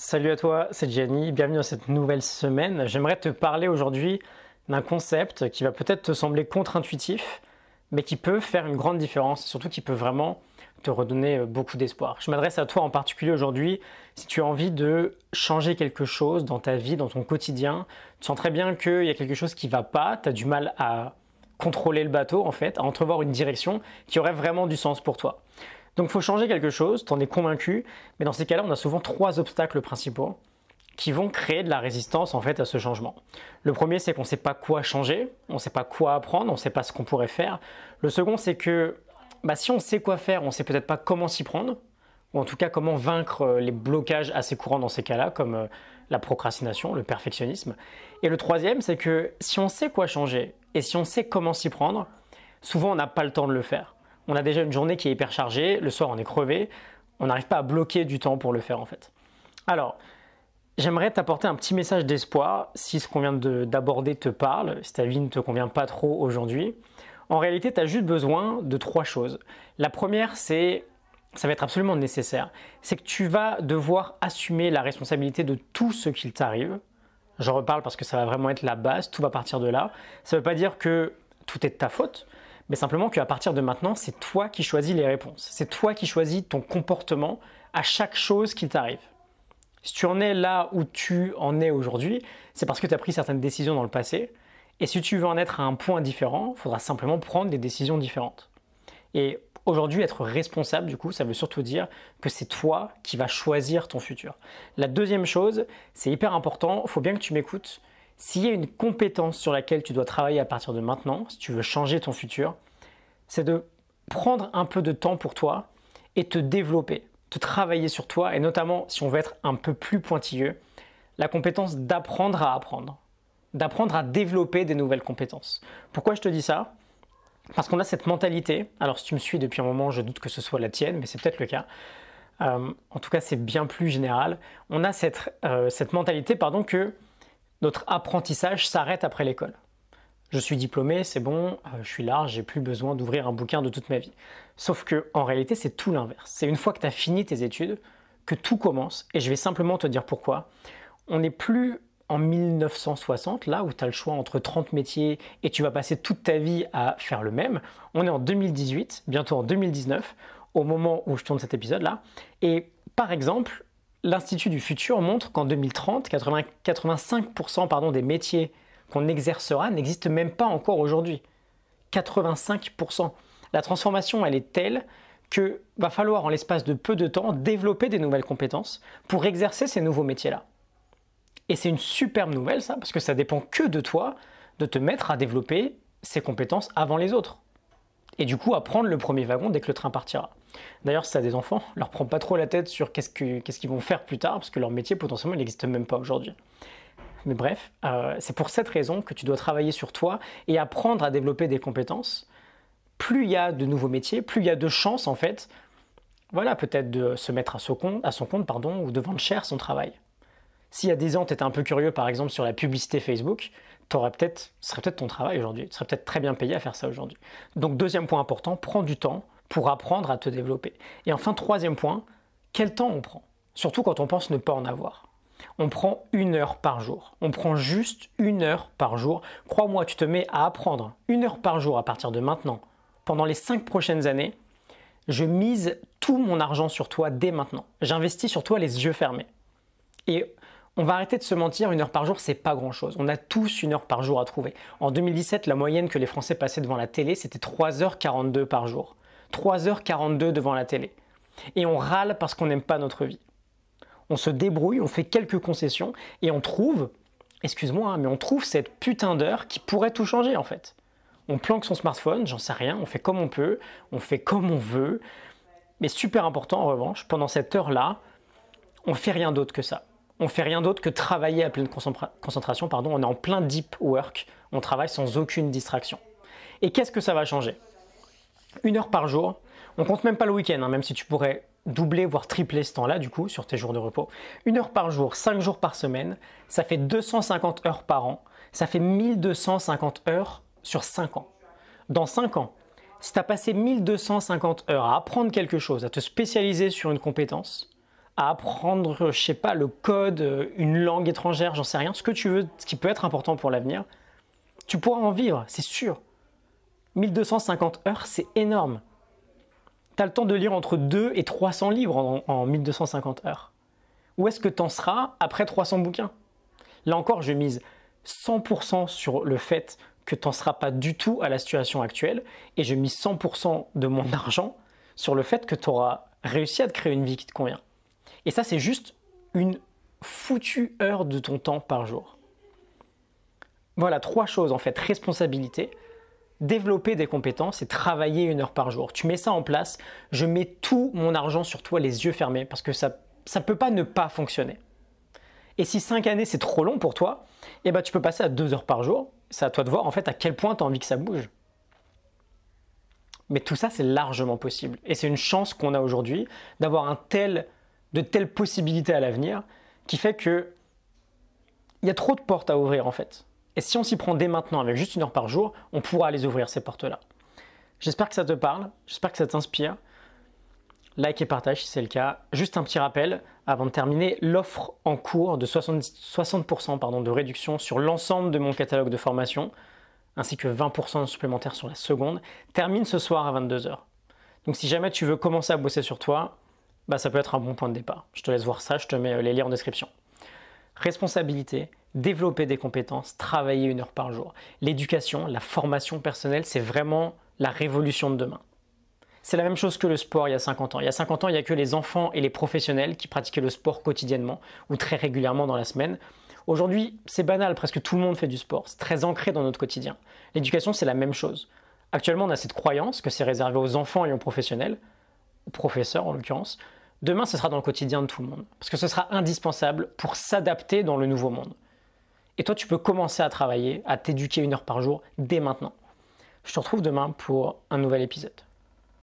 Salut à toi, c'est Gianni, bienvenue dans cette nouvelle semaine. J'aimerais te parler aujourd'hui d'un concept qui va peut-être te sembler contre-intuitif, mais qui peut faire une grande différence, et surtout qui peut vraiment te redonner beaucoup d'espoir. Je m'adresse à toi en particulier aujourd'hui si tu as envie de changer quelque chose dans ta vie, dans ton quotidien. Tu sens très bien qu'il y a quelque chose qui ne va pas, tu as du mal à contrôler le bateau en fait, à entrevoir une direction qui aurait vraiment du sens pour toi. Donc il faut changer quelque chose, tu en es convaincu, mais dans ces cas-là, on a souvent trois obstacles principaux qui vont créer de la résistance en fait à ce changement. Le premier, c'est qu'on ne sait pas quoi changer, on ne sait pas quoi apprendre, on ne sait pas ce qu'on pourrait faire. Le second, c'est que si on sait quoi faire, on ne sait peut-être pas comment s'y prendre, ou en tout cas comment vaincre les blocages assez courants dans ces cas-là, comme la procrastination, le perfectionnisme. Et le troisième, c'est que si on sait quoi changer et si on sait comment s'y prendre, souvent on n'a pas le temps de le faire. On a déjà une journée qui est hyper chargée, le soir on est crevé, on n'arrive pas à bloquer du temps pour le faire en fait. Alors, j'aimerais t'apporter un petit message d'espoir si ce qu'on vient d'aborder te parle, si ta vie ne te convient pas trop aujourd'hui. En réalité, tu as juste besoin de trois choses. La première, ça va être absolument nécessaire, c'est que tu vas devoir assumer la responsabilité de tout ce qu'il t'arrive. J'en reparle parce que ça va vraiment être la base, tout va partir de là. Ça ne veut pas dire que tout est de ta faute, mais simplement qu'à partir de maintenant, c'est toi qui choisis les réponses. C'est toi qui choisis ton comportement à chaque chose qui t'arrive. Si tu en es là où tu en es aujourd'hui, c'est parce que tu as pris certaines décisions dans le passé. Et si tu veux en être à un point différent, il faudra simplement prendre des décisions différentes. Et aujourd'hui, être responsable, du coup, ça veut surtout dire que c'est toi qui vas choisir ton futur. La deuxième chose, c'est hyper important, il faut bien que tu m'écoutes. S'il y a une compétence sur laquelle tu dois travailler à partir de maintenant, si tu veux changer ton futur, c'est de prendre un peu de temps pour toi et te développer, te travailler sur toi et notamment, si on veut être un peu plus pointilleux, la compétence d'apprendre à apprendre, d'apprendre à développer des nouvelles compétences. Pourquoi je te dis ça ? Parce qu'on a cette mentalité, alors si tu me suis depuis un moment, je doute que ce soit la tienne, mais c'est peut-être le cas. En tout cas, c'est bien plus général. On a cette mentalité que notre apprentissage s'arrête après l'école. Je suis diplômé, c'est bon, je suis large, j'ai plus besoin d'ouvrir un bouquin de toute ma vie. Sauf que en réalité, c'est tout l'inverse. C'est une fois que tu as fini tes études que tout commence. Et je vais simplement te dire pourquoi. On n'est plus en 1960, là où tu as le choix entre 30 métiers et tu vas passer toute ta vie à faire le même. On est en 2018, bientôt en 2019, au moment où je tourne cet épisode-là. Et par exemple, l'Institut du futur montre qu'en 2030, 85% des métiers qu'on exercera n'existent même pas encore aujourd'hui. 85%. La transformation, elle est telle que va falloir en l'espace de peu de temps développer des nouvelles compétences pour exercer ces nouveaux métiers-là. Et c'est une superbe nouvelle ça, parce que ça dépend que de toi de te mettre à développer ces compétences avant les autres. Et du coup, à prendre le premier wagon dès que le train partira. D'ailleurs, si tu as des enfants, leur prends pas trop la tête sur qu'est-ce qu'ils vont faire plus tard, parce que leur métier, potentiellement, il n'existe même pas aujourd'hui. Mais bref, c'est pour cette raison que tu dois travailler sur toi et apprendre à développer des compétences. Plus il y a de nouveaux métiers, plus il y a de chances, en fait, peut-être de se mettre à son compte, ou de vendre cher son travail. S'il y a 10 ans, tu étais un peu curieux, par exemple, sur la publicité Facebook, ce serait peut-être ton travail aujourd'hui. Tu serais peut-être très bien payé à faire ça aujourd'hui. Donc, deuxième point important, prends du temps pour apprendre à te développer. Et enfin, troisième point, quel temps on prend ? Surtout quand on pense ne pas en avoir. On prend 1 heure par jour. On prend juste 1 heure par jour. Crois-moi, tu te mets à apprendre 1 heure par jour à partir de maintenant. Pendant les 5 prochaines années, je mise tout mon argent sur toi dès maintenant. J'investis sur toi les yeux fermés. Et on va arrêter de se mentir, 1 heure par jour, c'est pas grand-chose. On a tous 1 heure par jour à trouver. En 2017, la moyenne que les Français passaient devant la télé, c'était 3h42 par jour. 3h42 devant la télé. Et on râle parce qu'on n'aime pas notre vie. On se débrouille, on fait quelques concessions et on trouve, mais on trouve cette putain d'heure qui pourrait tout changer en fait. On planque son smartphone, j'en sais rien, on fait comme on peut, on fait comme on veut. Mais super important en revanche, pendant cette heure-là, on fait rien d'autre que ça. On fait rien d'autre que travailler à pleine concentration, on est en plein deep work, on travaille sans aucune distraction. Et qu'est-ce que ça va changer ? 1 heure par jour, on compte même pas le week-end, même si tu pourrais doubler, voire tripler ce temps-là, du coup, sur tes jours de repos. 1 heure par jour, 5 jours par semaine, ça fait 250 heures par an, ça fait 1250 heures sur 5 ans. Dans 5 ans, si tu as passé 1250 heures à apprendre quelque chose, à te spécialiser sur une compétence, à apprendre, je sais pas, le code, une langue étrangère, j'en sais rien, ce que tu veux, ce qui peut être important pour l'avenir, tu pourras en vivre, c'est sûr. 1250 heures, c'est énorme. Tu as le temps de lire entre 2 et 300 livres en 1250 heures. Où est-ce que tu en seras après 300 bouquins? Là encore, je mise 100% sur le fait que tu n'en seras pas du tout à la situation actuelle et je mise 100% de mon argent sur le fait que tu auras réussi à te créer une vie qui te convient. Et ça, c'est juste une foutue heure de ton temps par jour. Voilà, 3 choses en fait. Responsabilité, développer des compétences et travailler 1 heure par jour. Tu mets ça en place, je mets tout mon argent sur toi les yeux fermés parce que ça ne peut pas ne pas fonctionner. Et si 5 années c'est trop long pour toi, eh ben, tu peux passer à 2 heures par jour. C'est à toi de voir en fait à quel point tu as envie que ça bouge. Mais tout ça c'est largement possible. Et c'est une chance qu'on a aujourd'hui d'avoir de telles possibilités à l'avenir qui fait que il y a trop de portes à ouvrir en fait. Et si on s'y prend dès maintenant avec juste 1 heure par jour, on pourra les ouvrir ces portes-là. J'espère que ça te parle, j'espère que ça t'inspire. Like et partage si c'est le cas. Juste un petit rappel avant de terminer, l'offre en cours de 60% de réduction sur l'ensemble de mon catalogue de formation, ainsi que 20% supplémentaire sur la seconde, termine ce soir à 22 h. Donc si jamais tu veux commencer à bosser sur toi, bah ça peut être un bon point de départ. Je te laisse voir ça, je te mets les liens en description. Responsabilité, développer des compétences, travailler 1 heure par jour. L'éducation, la formation personnelle, c'est vraiment la révolution de demain. C'est la même chose que le sport il y a 50 ans. Il y a 50 ans, il n'y a que les enfants et les professionnels qui pratiquaient le sport quotidiennement ou très régulièrement dans la semaine. Aujourd'hui, c'est banal, presque tout le monde fait du sport. C'est très ancré dans notre quotidien. L'éducation, c'est la même chose. Actuellement, on a cette croyance que c'est réservé aux enfants et aux professionnels, aux professeurs en l'occurrence. Demain, ce sera dans le quotidien de tout le monde, parce que ce sera indispensable pour s'adapter dans le nouveau monde. Et toi, tu peux commencer à travailler, à t'éduquer 1 heure par jour dès maintenant. Je te retrouve demain pour un nouvel épisode.